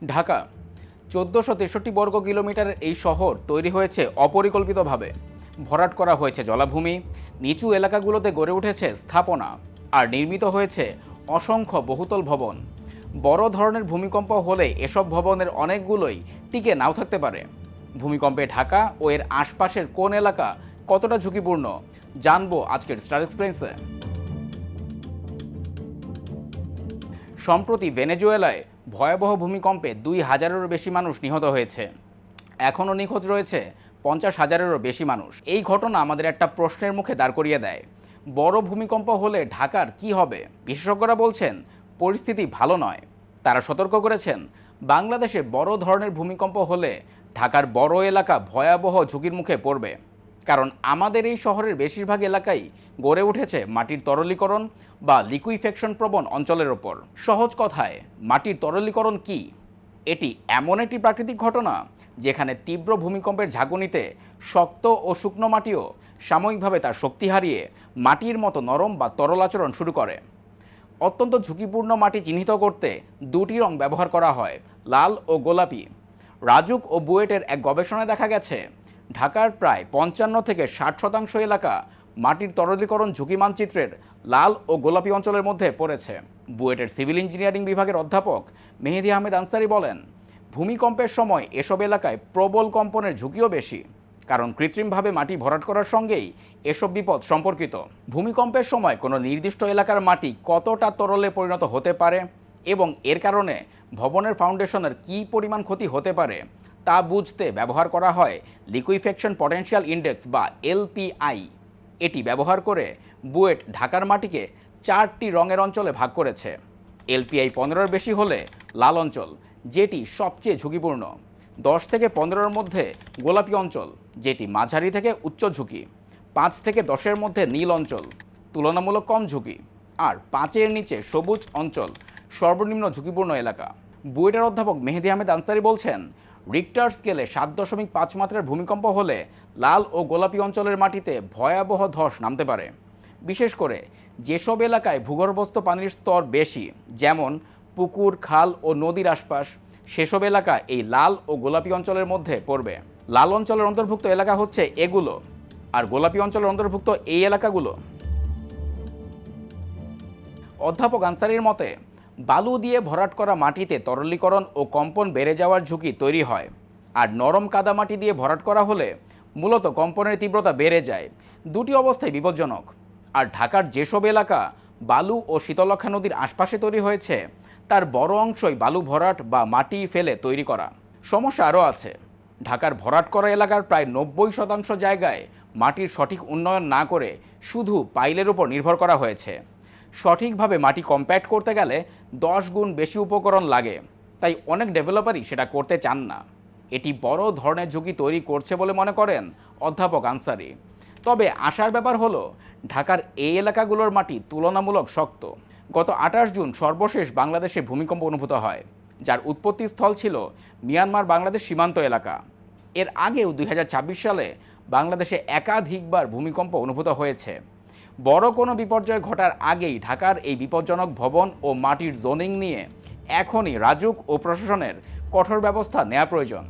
ঢাকা ১৪৬৩ বর্গ কিলোমিটারের এই শহর তৈরি হয়েছে অপরিকল্পিতভাবে। ভরাট করা হয়েছে জলাভূমি, নিচু এলাকাগুলোতে গড়ে উঠেছে স্থাপনা, আর নির্মিত হয়েছে অসংখ্য বহুতল ভবন। বড় ধরনের ভূমিকম্প হলে এসব ভবনের অনেকগুলোই টিকে নাও থাকতে পারে। ভূমিকম্পে ঢাকা ও এর আশপাশের কোন এলাকা কতটা ঝুঁকিপূর্ণ জানবো আজকের স্টার এক্সপ্রেসে। সম্প্রতি ভেনেজুয়েলায় ভয়াবহ ভূমিকম্পে ২,০০০-এরও বেশি মানুষ নিহত হয়েছে। এখনও নিখোঁজ রয়েছে ৫০,০০০-এরও বেশি মানুষ। এই ঘটনা আমাদের একটা প্রশ্নের মুখে দাঁড় করিয়ে দেয়, বড় ভূমিকম্প হলে ঢাকার কি হবে? বিশেষজ্ঞরা বলছেন পরিস্থিতি ভালো নয়। তারা সতর্ক করেছেন, বাংলাদেশে বড় ধরনের ভূমিকম্প হলে ঢাকার বড় এলাকা ভয়াবহ ঝুঁকির মুখে পড়বে। কারণ আমাদের এই শহরের বেশিরভাগ এলাকাই গড়ে উঠেছে মাটির তরলীকরণ বা লিকুইফেকশন প্রবণ অঞ্চলের ওপর। সহজ কথায়, মাটির তরলীকরণ কি? এটি এমন একটি প্রাকৃতিক ঘটনা যেখানে তীব্র ভূমিকম্পের ঝাঁকুনিতে শক্ত ও শুকনো মাটিও সাময়িকভাবে তার শক্তি হারিয়ে মাটির মতো নরম বা তরল আচরণ শুরু করে। অত্যন্ত ঝুঁকিপূর্ণ মাটি চিহ্নিত করতে দুটি রং ব্যবহার করা হয়, লাল ও গোলাপি। রাজুক ও বুয়েটের এক গবেষণায় দেখা গেছে, ঢাকার প্রায় ৫৫ থেকে ৬০% এলাকা মাটির তরলীকরণ ঝুঁকি মানচিত্রের লাল ও গোলাপি অঞ্চলের মধ্যে পড়েছে। বুয়েটের সিভিল ইঞ্জিনিয়ারিং বিভাগের অধ্যাপক মেহেদী আহমেদ আনসারি বলেন, ভূমিকম্পের সময় এসব এলাকায় প্রবল কম্পনের ঝুঁকিও বেশি, কারণ কৃত্রিমভাবে মাটি ভরাট করার সঙ্গেই এসব বিপদ সম্পর্কিত। ভূমিকম্পের সময় কোনো নির্দিষ্ট এলাকার মাটি কতটা তরলে পরিণত হতে পারে এবং এর কারণে ভবনের ফাউন্ডেশনের কী পরিমাণ ক্ষতি হতে পারে তা বুঝতে ব্যবহার করা হয় লিকুইফেকশন পটেনশিয়াল ইন্ডেক্স বা এলপিআই। এটি ব্যবহার করে বুয়েট ঢাকার মাটিকে 4টি রঙের অঞ্চলে ভাগ করেছে। এলপিআই 15-এর বেশি হলে লাল অঞ্চল, যেটি সবচেয়ে ঝুঁকিপূর্ণ। 10 থেকে 15-এর মধ্যে গোলাপি অঞ্চল, যেটি মাঝারি থেকে উচ্চ ঝুঁকি। 5 থেকে 10-এর মধ্যে নীল অঞ্চল, তুলনামূলক কম ঝুঁকি। আর 5-এর নিচে সবুজ অঞ্চল, সর্বনিম্ন ঝুঁকিপূর্ণ এলাকা। বুয়েটের অধ্যাপক মেহেদী আহমেদ আনসারি বলছেন, রিক্টার স্কেলে 7.5 মাত্রার ভূমিকম্প হলে লাল ও গোলাপি অঞ্চলের মাটিতে ভয়াবহ ধস নামতে পারে। বিশেষ করে যেসব এলাকায় ভূগর্ভস্থ পানির স্তর বেশি, যেমন পুকুর, খাল ও নদীর আশপাশ, সেসব এলাকা এই লাল ও গোলাপি অঞ্চলের মধ্যে পড়বে। লাল অঞ্চলের অন্তর্ভুক্ত এলাকা হচ্ছে এগুলো, আর গোলাপি অঞ্চলের অন্তর্ভুক্ত এই এলাকাগুলো। অধ্যাপক আনসারির মতে, বালু দিয়ে ভরাট করা মাটিতে তরলীকরণ ও কম্পন বেড়ে যাওয়ার ঝুঁকি তৈরি হয়, আর নরম কাদামাটি দিয়ে ভরাট করা হলে মূলত কম্পনের তীব্রতা বেড়ে যায়। দুটি অবস্থায় বিপজ্জনক। আর ঢাকার যেসব এলাকা বালু ও শীতলক্ষ্যা নদীর আশপাশে তৈরি হয়েছে, তার বড় অংশই বালু ভরাট বা মাটি ফেলে তৈরি করা। সমস্যা আরও আছে। ঢাকার ভরাট করা এলাকার প্রায় 90% জায়গায় মাটির সঠিক উন্নয়ন না করে শুধু পাইলের উপর নির্ভর করা হয়েছে। সঠিকভাবে মাটি কম্প্যাক্ট করতে গেলে 10 গুণ বেশি উপকরণ লাগে, তাই অনেক ডেভেলপারই সেটা করতে চান না। এটি বড় ধরনের ঝুঁকি তৈরি করছে বলে মনে করেন অধ্যাপক আনসারি। তবে আশার ব্যাপার হলো, ঢাকার এই এলাকাগুলোর মাটি তুলনামূলক শক্ত। গত 28 জুন সর্বশেষ বাংলাদেশে ভূমিকম্প অনুভূত হয়, যার উৎপত্তিস্থল ছিল মিয়ানমার বাংলাদেশ সীমান্ত এলাকা। এর আগেও 2026 সালে বাংলাদেশে একাধিকবার ভূমিকম্প অনুভূত হয়েছে। বড় কোনো বিপর্যয় ঘটার আগেই ঢাকার এই বিপজ্জনক ভবন ও মাটির জোনিং নিয়ে এখনই রাজুক ও প্রশাসনের কঠোর ব্যবস্থা নেওয়া প্রয়োজন।